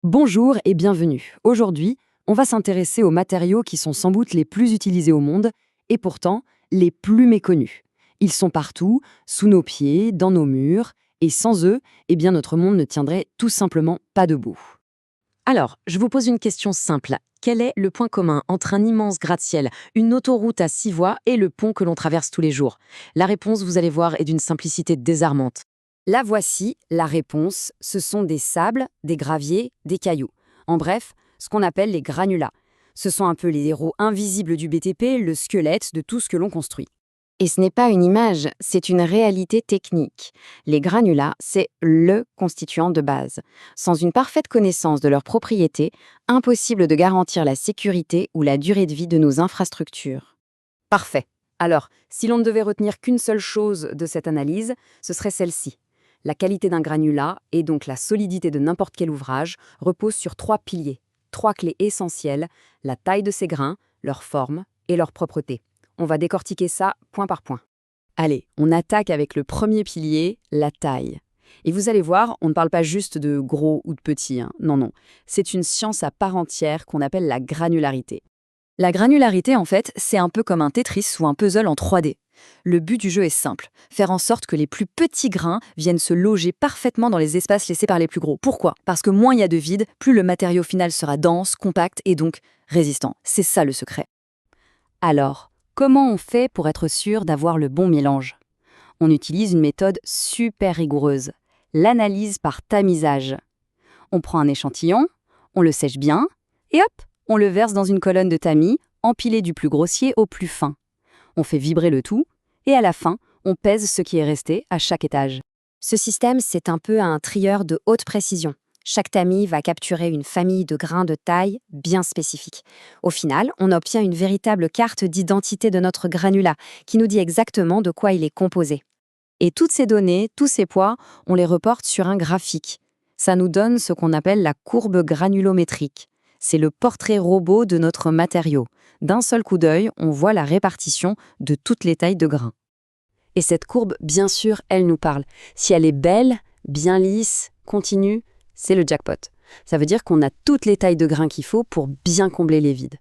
Bonjour et bienvenue. Aujourd'hui, on va s'intéresser aux matériaux qui sont sans doute les plus utilisés au monde et pourtant les plus méconnus. Ils sont partout, sous nos pieds, dans nos murs, et sans eux, eh bien notre monde ne tiendrait tout simplement pas debout. Alors, je vous pose une question simple. Quel est le point commun entre un immense gratte-ciel, une autoroute à 6 voies et le pont que l'on traverse tous les jours? La réponse, vous allez voir, est d'une simplicité désarmante. La voici, la réponse, ce sont des sables, des graviers, des cailloux. En bref, ce qu'on appelle les granulats. Ce sont un peu les héros invisibles du BTP, le squelette de tout ce que l'on construit. Et ce n'est pas une image, c'est une réalité technique. Les granulats, c'est le constituant de base. Sans une parfaite connaissance de leurs propriétés, impossible de garantir la sécurité ou la durée de vie de nos infrastructures. Parfait. Alors, si l'on ne devait retenir qu'une seule chose de cette analyse, ce serait celle-ci. La qualité d'un granulat, et donc la solidité de n'importe quel ouvrage, repose sur 3 piliers, 3 clés essentielles, la taille de ses grains, leur forme et leur propreté. On va décortiquer ça point par point. Allez, on attaque avec le premier pilier, la taille. Et vous allez voir, on ne parle pas juste de gros ou de petit, hein. Non. C'est une science à part entière qu'on appelle la granularité. La granularité, en fait, c'est un peu comme un Tetris ou un puzzle en 3D. Le but du jeu est simple, faire en sorte que les plus petits grains viennent se loger parfaitement dans les espaces laissés par les plus gros. Pourquoi? Parce que moins il y a de vide, plus le matériau final sera dense, compact et donc résistant. C'est ça le secret. Alors, comment on fait pour être sûr d'avoir le bon mélange? On utilise une méthode super rigoureuse, l'analyse par tamisage. On prend un échantillon, on le sèche bien, et hop, on le verse dans une colonne de tamis, empilée du plus grossier au plus fin. On fait vibrer le tout, et à la fin, on pèse ce qui est resté à chaque étage. Ce système, c'est un peu un trieur de haute précision. Chaque tamis va capturer une famille de grains de taille bien spécifique. Au final, on obtient une véritable carte d'identité de notre granulat qui nous dit exactement de quoi il est composé. Et toutes ces données, tous ces poids, on les reporte sur un graphique. Ça nous donne ce qu'on appelle la courbe granulométrique. C'est le portrait robot de notre matériau. D'un seul coup d'œil, on voit la répartition de toutes les tailles de grains. Et cette courbe, bien sûr, elle nous parle. Si elle est belle, bien lisse, continue, c'est le jackpot. Ça veut dire qu'on a toutes les tailles de grains qu'il faut pour bien combler les vides.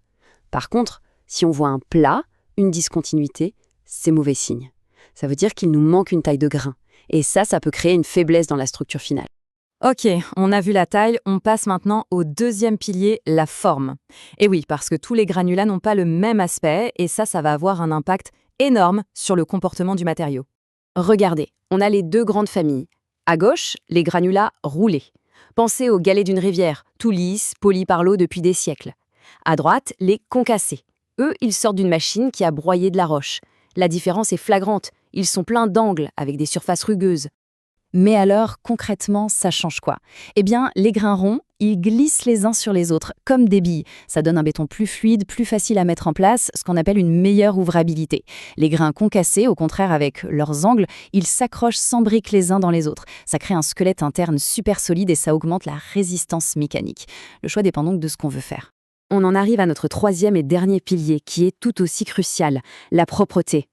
Par contre, si on voit un plat, une discontinuité, c'est mauvais signe. Ça veut dire qu'il nous manque une taille de grain. Et ça peut créer une faiblesse dans la structure finale. Ok, on a vu la taille, on passe maintenant au deuxième pilier, la forme. Et oui, parce que tous les granulats n'ont pas le même aspect, et ça va avoir un impact énorme sur le comportement du matériau. Regardez, on a les deux grandes familles. À gauche, les granulats roulés. Pensez aux galets d'une rivière, tout lisses, polis par l'eau depuis des siècles. À droite, les concassés. Eux, ils sortent d'une machine qui a broyé de la roche. La différence est flagrante, ils sont pleins d'angles, avec des surfaces rugueuses. Mais alors, concrètement, ça change quoi? Eh bien, les grains ronds, ils glissent les uns sur les autres, comme des billes. Ça donne un béton plus fluide, plus facile à mettre en place, ce qu'on appelle une meilleure ouvrabilité. Les grains concassés, au contraire, avec leurs angles, ils s'accrochent sans briques les uns dans les autres. Ça crée un squelette interne super solide et ça augmente la résistance mécanique. Le choix dépend donc de ce qu'on veut faire. On en arrive à notre troisième et dernier pilier, qui est tout aussi crucial, la propreté.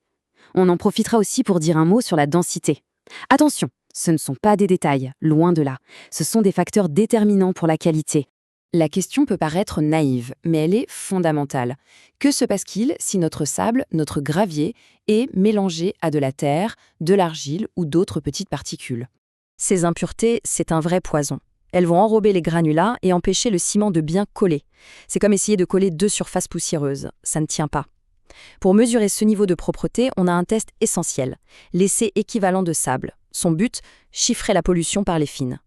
On en profitera aussi pour dire un mot sur la densité. Attention! Ce ne sont pas des détails, loin de là. Ce sont des facteurs déterminants pour la qualité. La question peut paraître naïve, mais elle est fondamentale. Que se passe-t-il si notre sable, notre gravier, est mélangé à de la terre, de l'argile ou d'autres petites particules? Ces impuretés, c'est un vrai poison. Elles vont enrober les granulats et empêcher le ciment de bien coller. C'est comme essayer de coller deux surfaces poussiéreuses. Ça ne tient pas. Pour mesurer ce niveau de propreté, on a un test essentiel, l'essai équivalent de sable. Son but, chiffrer la pollution par les fines.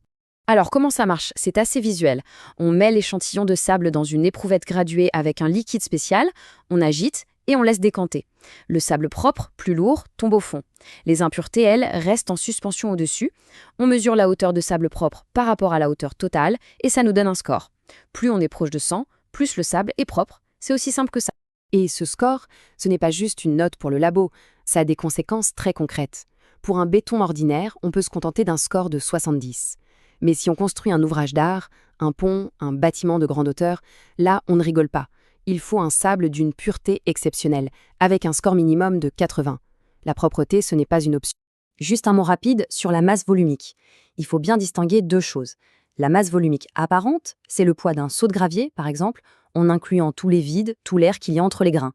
Alors comment ça marche? C'est assez visuel. On met l'échantillon de sable dans une éprouvette graduée avec un liquide spécial, on agite et on laisse décanter. Le sable propre, plus lourd, tombe au fond. Les impuretés, elles, restent en suspension au-dessus. On mesure la hauteur de sable propre par rapport à la hauteur totale et ça nous donne un score. Plus on est proche de 100, plus le sable est propre. C'est aussi simple que ça. Et ce score, ce n'est pas juste une note pour le labo, ça a des conséquences très concrètes. Pour un béton ordinaire, on peut se contenter d'un score de 70. Mais si on construit un ouvrage d'art, un pont, un bâtiment de grande hauteur, là, on ne rigole pas. Il faut un sable d'une pureté exceptionnelle, avec un score minimum de 80. La propreté, ce n'est pas une option. Juste un mot rapide sur la masse volumique. Il faut bien distinguer deux choses. La masse volumique apparente, c'est le poids d'un seau de gravier, par exemple, en incluant tous les vides, tout l'air qu'il y a entre les grains.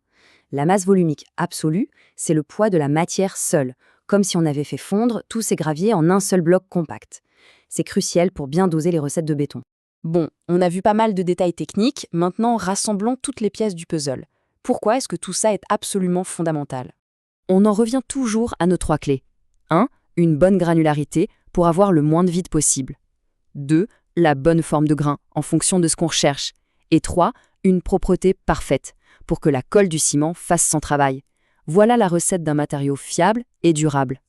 La masse volumique absolue, c'est le poids de la matière seule, comme si on avait fait fondre tous ces graviers en un seul bloc compact. C'est crucial pour bien doser les recettes de béton. Bon, on a vu pas mal de détails techniques, maintenant rassemblons toutes les pièces du puzzle. Pourquoi est-ce que tout ça est absolument fondamental? On en revient toujours à nos 3 clés. 1. Une bonne granularité pour avoir le moins de vide possible. 2. La bonne forme de grain en fonction de ce qu'on recherche. Et 3. Une propreté parfaite pour que la colle du ciment fasse son travail. Voilà la recette d'un matériau fiable et durable.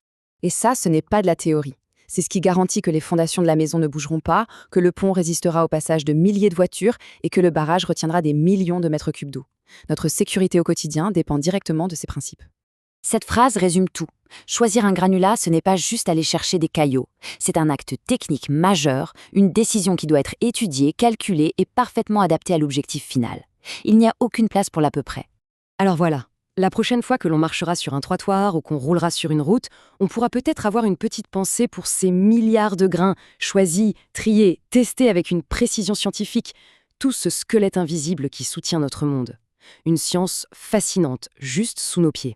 Et ça, ce n'est pas de la théorie. C'est ce qui garantit que les fondations de la maison ne bougeront pas, que le pont résistera au passage de milliers de voitures et que le barrage retiendra des millions de mètres cubes d'eau. Notre sécurité au quotidien dépend directement de ces principes. Cette phrase résume tout. Choisir un granulat, ce n'est pas juste aller chercher des caillots. C'est un acte technique majeur, une décision qui doit être étudiée, calculée et parfaitement adaptée à l'objectif final. Il n'y a aucune place pour l'à peu près. Alors voilà, la prochaine fois que l'on marchera sur un trottoir ou qu'on roulera sur une route, on pourra peut-être avoir une petite pensée pour ces milliards de grains, choisis, triés, testés avec une précision scientifique, tout ce squelette invisible qui soutient notre monde. Une science fascinante, juste sous nos pieds.